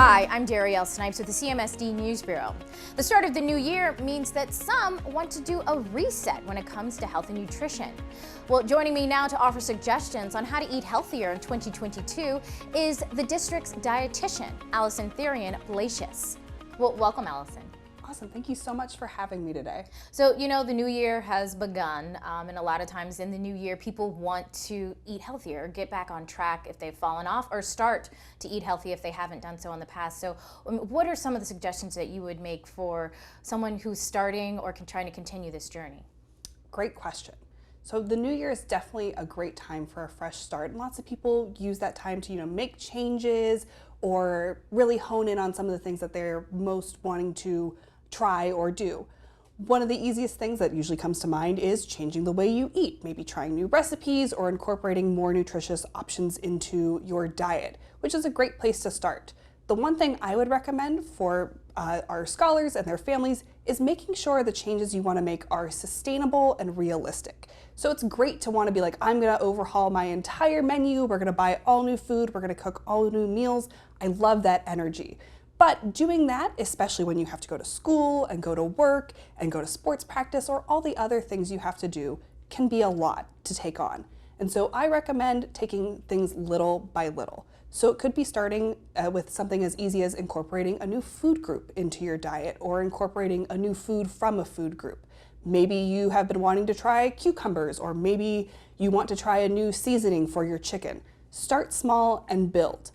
Hi, I'm Darrielle Snipes with the CMSD News Bureau. The start of the new year means that some want to do a reset when it comes to health and nutrition. Well, joining me now to offer suggestions on how to eat healthier in 2022 is the district's dietitian, Allison Therian-Blasius. Well, welcome, Allison. Awesome. Thank you so much for having me today. So, you know, the new year has begun, and a lot of times in the new year, people want to eat healthier, get back on track if they've fallen off, or start to eat healthy if they haven't done so in the past. So what are some of the suggestions that you would make for someone who's starting or trying to continue this journey? Great question. So the new year is definitely a great time for a fresh start, and lots of people use that time to, make changes or really hone in on some of the things that they're most wanting to try or do. One of the easiest things that usually comes to mind is changing the way you eat, maybe trying new recipes or incorporating more nutritious options into your diet, which is a great place to start. The one thing I would recommend for our scholars and their families is making sure the changes you want to make are sustainable and realistic. So it's great to want to be like, I'm going to overhaul my entire menu, we're going to buy all new food, we're going to cook all new meals. I love that energy. But doing that, especially when you have to go to school and go to work and go to sports practice or all the other things you have to do, can be a lot to take on. And so I recommend taking things little by little. So it could be starting with something as easy as incorporating a new food group into your diet or incorporating a new food from a food group. Maybe you have been wanting to try cucumbers, or maybe you want to try a new seasoning for your chicken. Start small and build.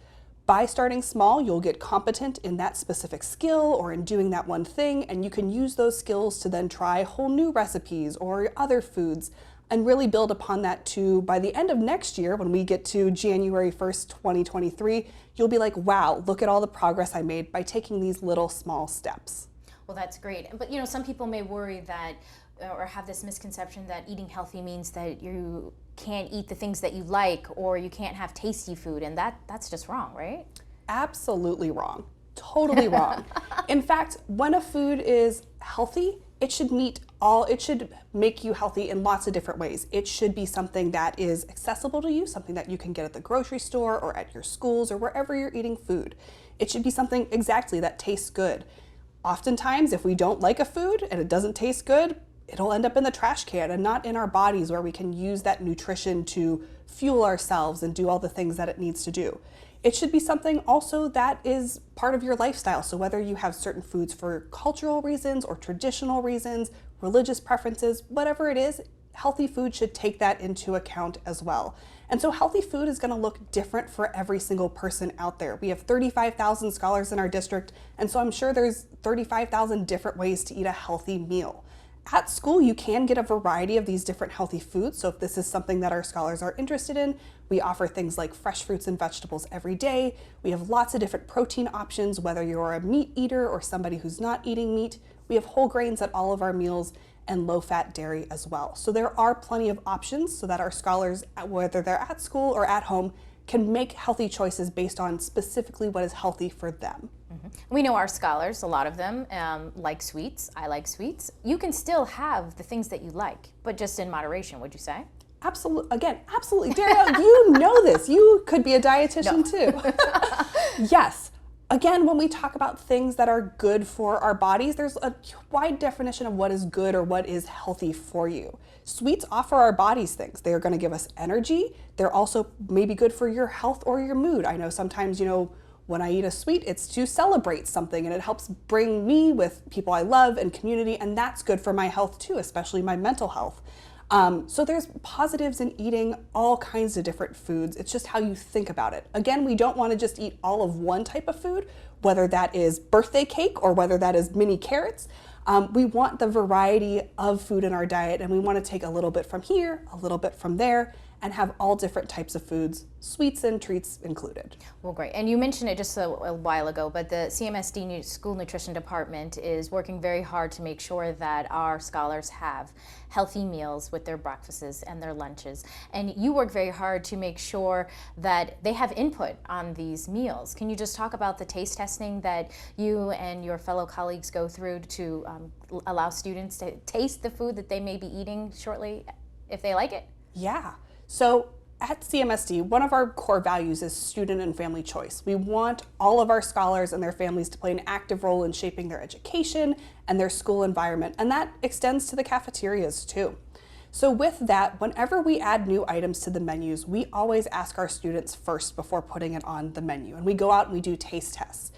By starting small, you'll get competent in that specific skill or in doing that one thing, and you can use those skills to then try whole new recipes or other foods and really build upon that too. By the end of next year, when we get to January 1st, 2023, you'll be like, wow, look at all the progress I made by taking these little small steps. Well, that's great. But some people may worry that or have this misconception that eating healthy means that you can't eat the things that you like or you can't have tasty food, and that's just wrong, right? Absolutely wrong. Totally wrong. In fact, when a food is healthy, it should make you healthy in lots of different ways. It should be something that is accessible to you, something that you can get at the grocery store or at your schools or wherever you're eating food. It should be something exactly that tastes good. Oftentimes, if we don't like a food and it doesn't taste good, it'll end up in the trash can and not in our bodies, where we can use that nutrition to fuel ourselves and do all the things that it needs to do. It should be something also that is part of your lifestyle. So whether you have certain foods for cultural reasons or traditional reasons, religious preferences, whatever it is, healthy food should take that into account as well. And so healthy food is going to look different for every single person out there. We have 35,000 scholars in our district, and so I'm sure there's 35,000 different ways to eat a healthy meal. At school, you can get a variety of these different healthy foods. So if this is something that our scholars are interested in, we offer things like fresh fruits and vegetables every day. We have lots of different protein options, whether you're a meat eater or somebody who's not eating meat. We have whole grains at all of our meals and low-fat dairy as well. So there are plenty of options so that our scholars, whether they're at school or at home, can make healthy choices based on specifically what is healthy for them. Mm-hmm. We know our scholars, a lot of them like sweets. I like sweets. You can still have the things that you like, but just in moderation, would you say? Absolutely. Again, absolutely. Darrielle, you know this. You could be a dietitian too. Yes. Again, when we talk about things that are good for our bodies, there's a wide definition of what is good or what is healthy for you. Sweets offer our bodies things. They are going to give us energy. They're also maybe good for your health or your mood. I know sometimes, when I eat a sweet, it's to celebrate something, and it helps bring me with people I love and community, and that's good for my health too, especially my mental health. So there's positives in eating all kinds of different foods. It's just how you think about it. Again, we don't want to just eat all of one type of food, whether that is birthday cake or whether that is mini carrots. We want the variety of food in our diet, and we want to take a little bit from here, a little bit from there, and have all different types of foods, sweets and treats included. Well, great. And you mentioned it just a while ago, but the CMSD School Nutrition Department is working very hard to make sure that our scholars have healthy meals with their breakfasts and their lunches. And you work very hard to make sure that they have input on these meals. Can you just talk about the taste testing that you and your fellow colleagues go through to allow students to taste the food that they may be eating shortly if they like it? Yeah. So at CMSD, one of our core values is student and family choice. We want all of our scholars and their families to play an active role in shaping their education and their school environment, and that extends to the cafeterias too. So with that, whenever we add new items to the menus, we always ask our students first before putting it on the menu, and we go out and we do taste tests.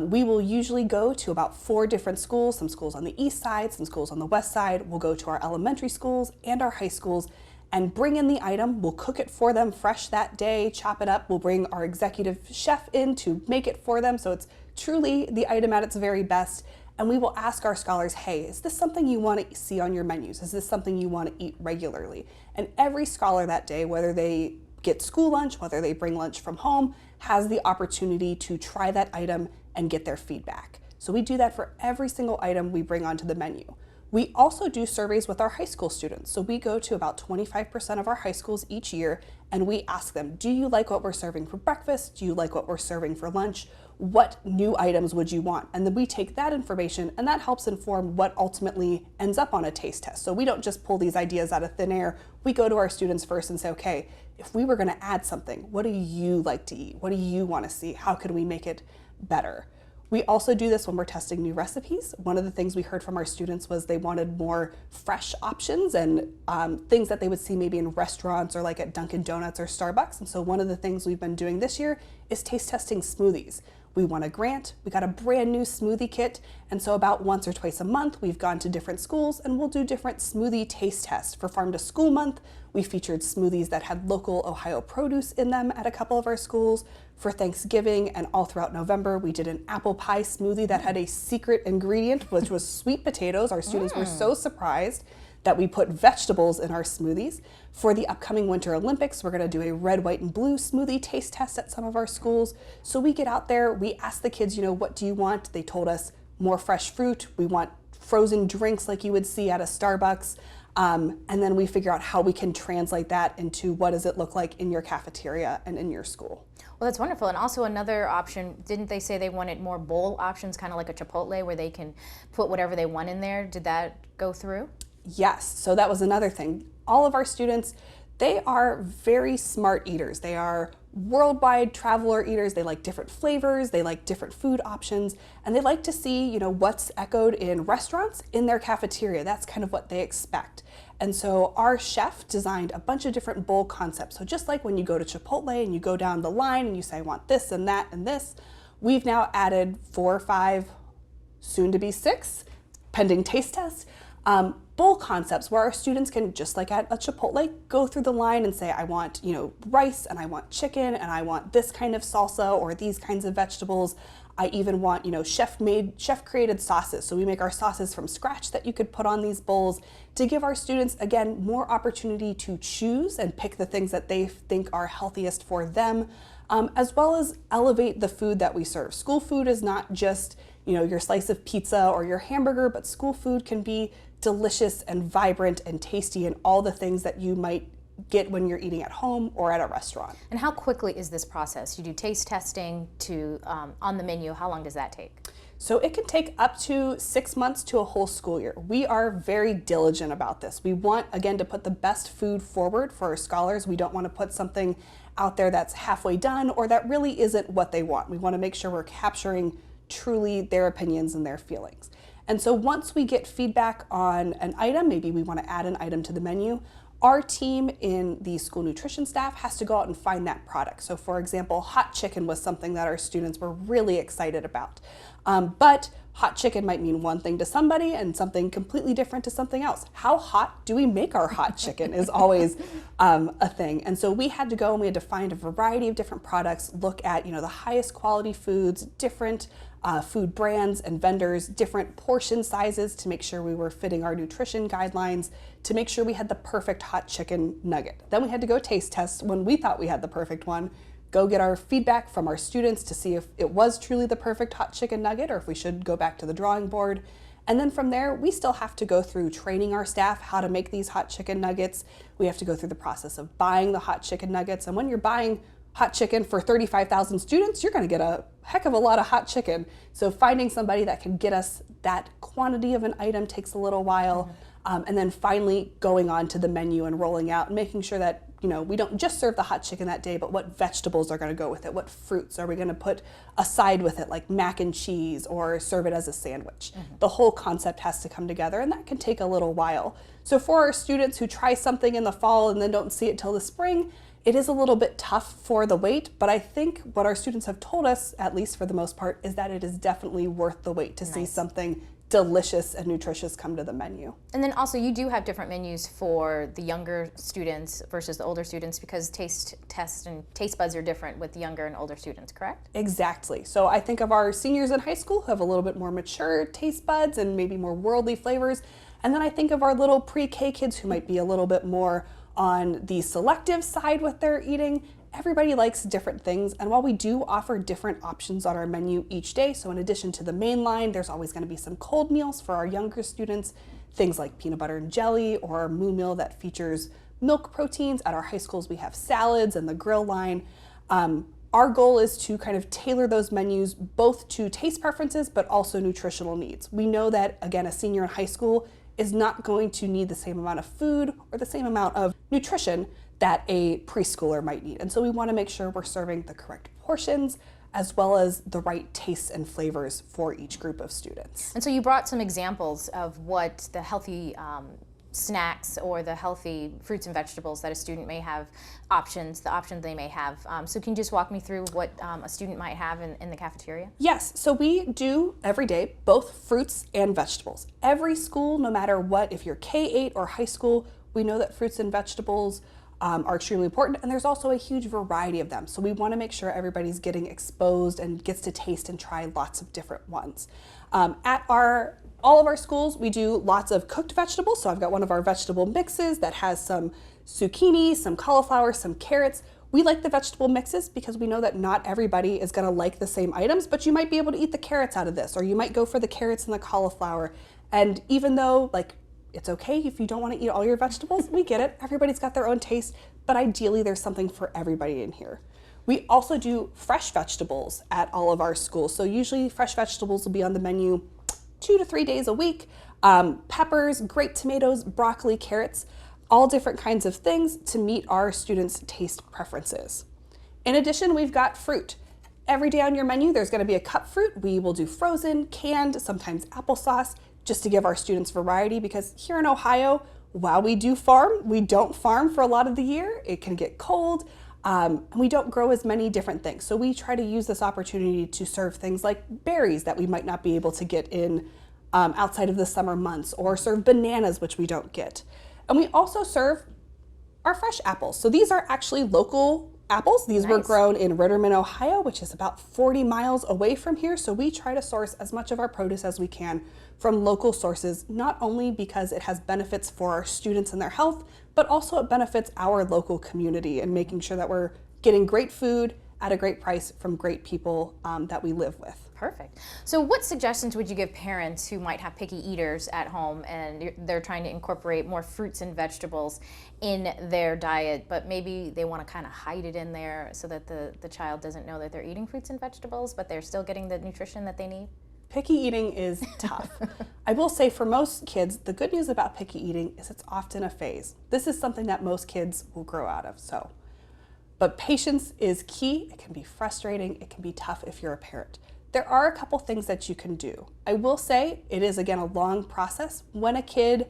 We will usually go to about 4 different schools, some schools on the east side, some schools on the west side. We'll go to our elementary schools and our high schools and bring in the item. We'll cook it for them fresh that day, chop it up. We'll bring our executive chef in to make it for them, so it's truly the item at its very best. And we will ask our scholars, hey, is this something you want to see on your menus? Is this something you want to eat regularly? And every scholar that day, whether they get school lunch, whether they bring lunch from home, has the opportunity to try that item and get their feedback. So we do that for every single item we bring onto the menu. We also do surveys with our high school students. So we go to about 25% of our high schools each year and we ask them, do you like what we're serving for breakfast? Do you like what we're serving for lunch? What new items would you want? And then we take that information and that helps inform what ultimately ends up on a taste test. So we don't just pull these ideas out of thin air. We go to our students first and say, okay, if we were gonna add something, what do you like to eat? What do you wanna see? How could we make it better? We also do this when we're testing new recipes. One of the things we heard from our students was they wanted more fresh options and things that they would see maybe in restaurants or like at Dunkin' Donuts or Starbucks. And so one of the things we've been doing this year is taste testing smoothies. We won a grant, we got a brand new smoothie kit, and so about once or twice a month, we've gone to different schools and we'll do different smoothie taste tests. For Farm to School Month, we featured smoothies that had local Ohio produce in them at a couple of our schools. For Thanksgiving and all throughout November, we did an apple pie smoothie that had a secret ingredient, which was sweet potatoes. Our students were so surprised that we put vegetables in our smoothies. For the upcoming Winter Olympics, we're gonna do a red, white, and blue smoothie taste test at some of our schools. So we get out there, we ask the kids, what do you want? They told us more fresh fruit. We want frozen drinks like you would see at a Starbucks. And then we figure out how we can translate that into what does it look like in your cafeteria and in your school. Well, that's wonderful. And also another option, didn't they say they wanted more bowl options, kind of like a Chipotle where they can put whatever they want in there? Did that go through? Yes, so that was another thing. All of our students, they are very smart eaters. They are worldwide traveler eaters. They like different flavors, they like different food options, and they like to see, what's echoed in restaurants in their cafeteria. That's kind of what they expect. And so our chef designed a bunch of different bowl concepts. So just like when you go to Chipotle and you go down the line and you say, I want this and that and this, we've now added 4 or 5, soon to be 6, pending taste tests, bowl concepts where our students can, just like at a Chipotle, go through the line and say, I want, rice and I want chicken and I want this kind of salsa or these kinds of vegetables. I even want, chef created sauces. So we make our sauces from scratch that you could put on these bowls to give our students, again, more opportunity to choose and pick the things that they think are healthiest for them, as well as elevate the food that we serve. School food is not just, your slice of pizza or your hamburger, but school food can be delicious and vibrant and tasty and all the things that you might get when you're eating at home or at a restaurant. And how quickly is this process? You do taste testing to on the menu. How long does that take? So it can take up to 6 months to a whole school year. We are very diligent about this. We want, again, to put the best food forward for our scholars. We don't want to put something out there that's halfway done or that really isn't what they want. We want to make sure we're capturing truly their opinions and their feelings. And so once we get feedback on an item, maybe we want to add an item to the menu, our team in the school nutrition staff has to go out and find that product. So for example, hot chicken was something that our students were really excited about. But hot chicken might mean one thing to somebody and something completely different to something else. How hot do we make our hot chicken is always a thing. And so we had to go and we had to find a variety of different products, look at the highest quality foods, different food brands and vendors, different portion sizes to make sure we were fitting our nutrition guidelines, to make sure we had the perfect hot chicken nugget. Then we had to go taste test when we thought we had the perfect one, go get our feedback from our students to see if it was truly the perfect hot chicken nugget or if we should go back to the drawing board. And then from there, we still have to go through training our staff how to make these hot chicken nuggets. We have to go through the process of buying the hot chicken nuggets. And when you're buying hot chicken for 35,000 students, you're gonna get a heck of a lot of hot chicken. So finding somebody that can get us that quantity of an item takes a little while. And then finally going on to the menu and rolling out and making sure that we don't just serve the hot chicken that day, but what vegetables are going to go with it? What fruits are we going to put aside with it, like mac and cheese, or serve it as a sandwich? The whole concept has to come together, and that can take a little while. So for our students who try something in the fall and then don't see it till the spring, it is a little bit tough for the wait, but I think what our students have told us, at least for the most part, is that it is definitely worth the wait to see something delicious and nutritious come to the menu. And then also you do have different menus for the younger students versus the older students, because taste tests and taste buds are different with the younger and older students, correct? Exactly. So I think of our seniors in high school who have a little bit more mature taste buds and maybe more worldly flavors. And then I think of our little pre-K kids who might be a little bit more on the selective side with their eating. Everybody likes different things, and while we do offer different options on our menu each day, so in addition to the main line, there's always going to be some cold meals for our younger students, things like peanut butter and jelly, or a moo meal that features milk proteins. At our high schools, we have salads and the grill line. Our goal is to kind of tailor those menus both to taste preferences, but also nutritional needs. We know that, again, a senior in high school is not going to need the same amount of food or the same amount of nutrition that a preschooler might need. And so we want to make sure we're serving the correct portions as well as the right tastes and flavors for each group of students. And so you brought some examples of what the healthy snacks or the healthy fruits and vegetables that a student may have, the options they may have. So can you just walk me through what a student might have in the cafeteria? Yes, so we do every day both fruits and vegetables. Every school, no matter what, if you're K-8 or high school, we know that fruits and vegetables are extremely important, and there's also a huge variety of them. So we want to make sure everybody's getting exposed and gets to taste and try lots of different ones. At all of our schools, we do lots of cooked vegetables. So I've got one of our vegetable mixes that has some zucchini, some cauliflower, some carrots. We like the vegetable mixes because we know that not everybody is going to like the same items, but you might be able to eat the carrots out of this, or you might go for the carrots and the cauliflower. And even though, it's okay if you don't want to eat all your vegetables, we get it. Everybody's got their own taste, but ideally there's something for everybody in here. We also do fresh vegetables at all of our schools. So usually fresh vegetables will be on the menu 2 to 3 days a week. Peppers, grape tomatoes, broccoli, carrots, all different kinds of things to meet our students' taste preferences. In addition, we've got fruit. Every day on your menu, there's going to be a cut fruit. We will do frozen, canned, sometimes applesauce, just to give our students variety, because here in Ohio, while we do farm, we don't farm for a lot of the year. It can get cold, and we don't grow as many different things. So we try to use this opportunity to serve things like berries that we might not be able to get in outside of the summer months, or serve bananas, which we don't get. And we also serve our fresh apples. So these are actually local apples. These were grown in Ritterman, Ohio, which is about 40 miles away from here. So we try to source as much of our produce as we can from local sources, not only because it has benefits for our students and their health, but also it benefits our local community and making sure that we're getting great food at a great price from great people that we live with. Perfect. So what suggestions would you give parents who might have picky eaters at home and they're trying to incorporate more fruits and vegetables in their diet, but maybe they want to kind of hide it in there so that the child doesn't know that they're eating fruits and vegetables, but they're still getting the nutrition that they need? Picky eating is tough. I will say for most kids, the good news about picky eating is it's often a phase. This is something that most kids will grow out of. But patience is key. It can be frustrating. It can be tough if you're a parent. There are a couple things that you can do. I will say it is, again, a long process. When a kid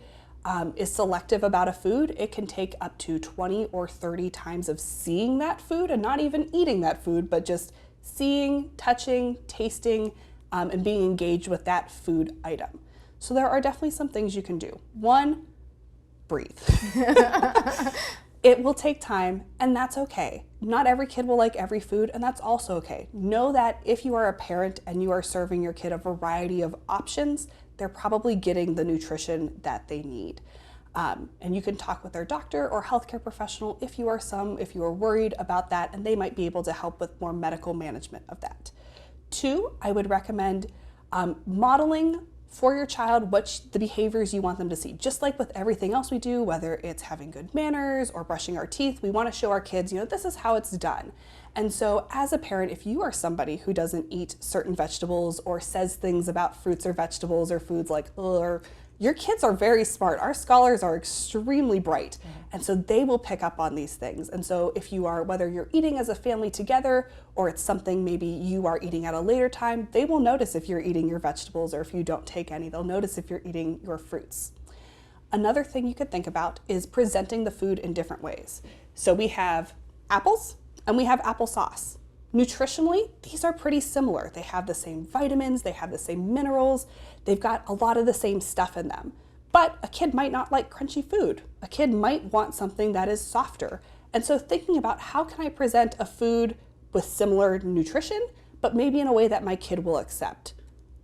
is selective about a food, it can take up to 20 or 30 times of seeing that food and not even eating that food, but just seeing, touching, tasting, and being engaged with that food item. So there are definitely some things you can do. One, breathe. It will take time, and that's okay. Not every kid will like every food, and that's also okay. Know that if you are a parent and you are serving your kid a variety of options, they're probably getting the nutrition that they need. And you can talk with their doctor or healthcare professional if you are worried about that, and they might be able to help with more medical management of that. 2, I would recommend modeling for your child the behaviors you want them to see. Just like with everything else we do, whether it's having good manners or brushing our teeth, we want to show our kids, this is how it's done. And so as a parent, if you are somebody who doesn't eat certain vegetables or says things about fruits or vegetables or foods like, or Your kids are very smart. Our scholars are extremely bright, and so they will pick up on these things. And so if you are, whether you're eating as a family together or it's something maybe you are eating at a later time, they will notice if you're eating your vegetables or if you don't take any. They'll notice if you're eating your fruits. Another thing you could think about is presenting the food in different ways. So we have apples and we have applesauce. Nutritionally, these are pretty similar. They have the same vitamins, they have the same minerals, they've got a lot of the same stuff in them. But a kid might not like crunchy food. A kid might want something that is softer. And so thinking about how can I present a food with similar nutrition, but maybe in a way that my kid will accept.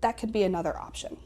That could be another option.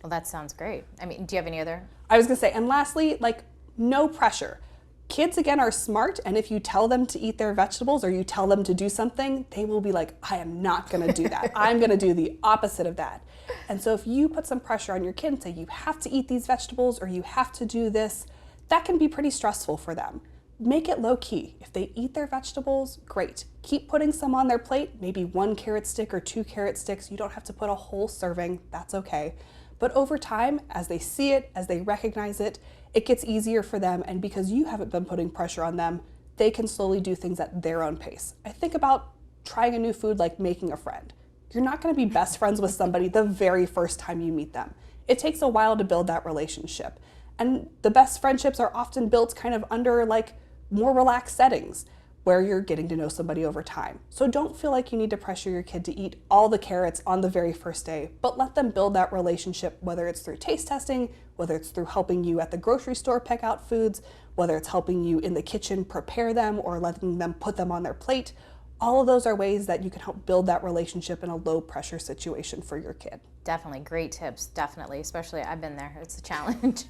Well, that sounds great. I mean, do you have any other? I was gonna say, and lastly, like, no pressure. Kids, again, are smart, and if you tell them to eat their vegetables or you tell them to do something, they will be like, I am not gonna do that. I'm gonna do the opposite of that. And so if you put some pressure on your kid and say, you have to eat these vegetables or you have to do this, that can be pretty stressful for them. Make it low key. If they eat their vegetables, great. Keep putting some on their plate, maybe 1 carrot stick or 2 carrot sticks. You don't have to put a whole serving, that's okay. But over time, as they see it, as they recognize it, it gets easier for them, and because you haven't been putting pressure on them, they can slowly do things at their own pace. I think about trying a new food like making a friend. You're not gonna be best friends with somebody the very first time you meet them. It takes a while to build that relationship. And the best friendships are often built kind of under like more relaxed settings where you're getting to know somebody over time. So don't feel like you need to pressure your kid to eat all the carrots on the very first day, but let them build that relationship, whether it's through taste testing, whether it's through helping you at the grocery store pick out foods, whether it's helping you in the kitchen prepare them or letting them put them on their plate. All of those are ways that you can help build that relationship in a low pressure situation for your kid. Definitely, great tips, definitely, especially I've been there, it's a challenge.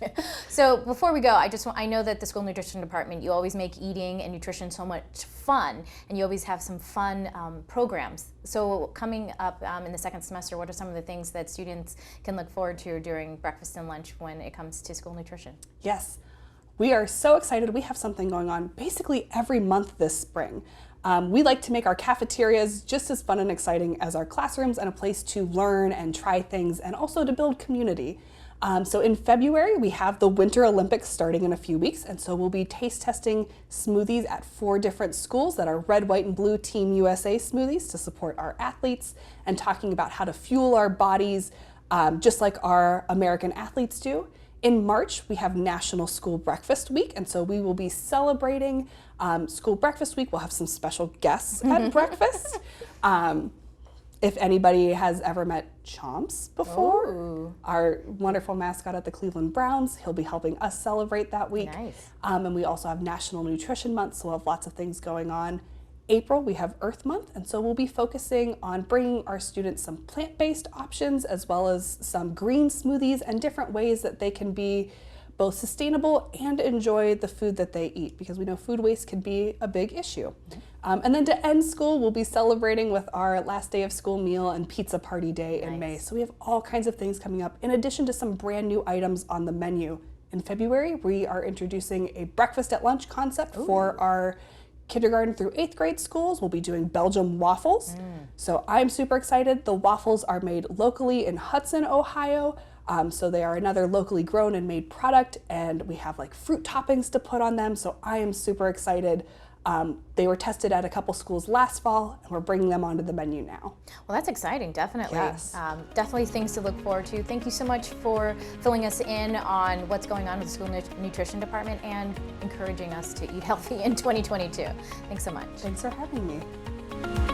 So before we go, I know that the school nutrition department, you always make eating and nutrition so much fun, and you always have some fun programs. So coming up in the second semester, what are some of the things that students can look forward to during breakfast and lunch when it comes to school nutrition? Yes, we are so excited. We have something going on basically every month this spring. We like to make our cafeterias just as fun and exciting as our classrooms and a place to learn and try things and also to build community. So in February, we have the Winter Olympics starting in a few weeks, and so we'll be taste testing smoothies at 4 different schools that are red, white, and blue Team USA smoothies to support our athletes and talking about how to fuel our bodies just like our American athletes do. In March, we have National School Breakfast Week, and so we will be celebrating School Breakfast Week. We'll have some special guests at breakfast. If anybody has ever met Chomps before, our wonderful mascot at the Cleveland Browns, he'll be helping us celebrate that week. Nice. And we also have National Nutrition Month, so we'll have lots of things going on. April, we have Earth Month, and so we'll be focusing on bringing our students some plant-based options as well as some green smoothies and different ways that they can be both sustainable and enjoy the food that they eat, because we know food waste can be a big issue. And then to end school, we'll be celebrating with our last day of school meal and pizza party day in May. So we have all kinds of things coming up, in addition to some brand new items on the menu. In February, we are introducing a breakfast at lunch concept for our kindergarten through 8th grade schools. We'll be doing Belgium Waffles. So I'm super excited. The waffles are made locally in Hudson, Ohio. So they are another locally grown and made product, and we have like fruit toppings to put on them. So I am super excited. They were tested at a couple schools last fall, and we're bringing them onto the menu now. Well, that's exciting, definitely. Yes. Definitely things to look forward to. Thank you so much for filling us in on what's going on with the school nutrition department and encouraging us to eat healthy in 2022. Thanks so much. Thanks for having me.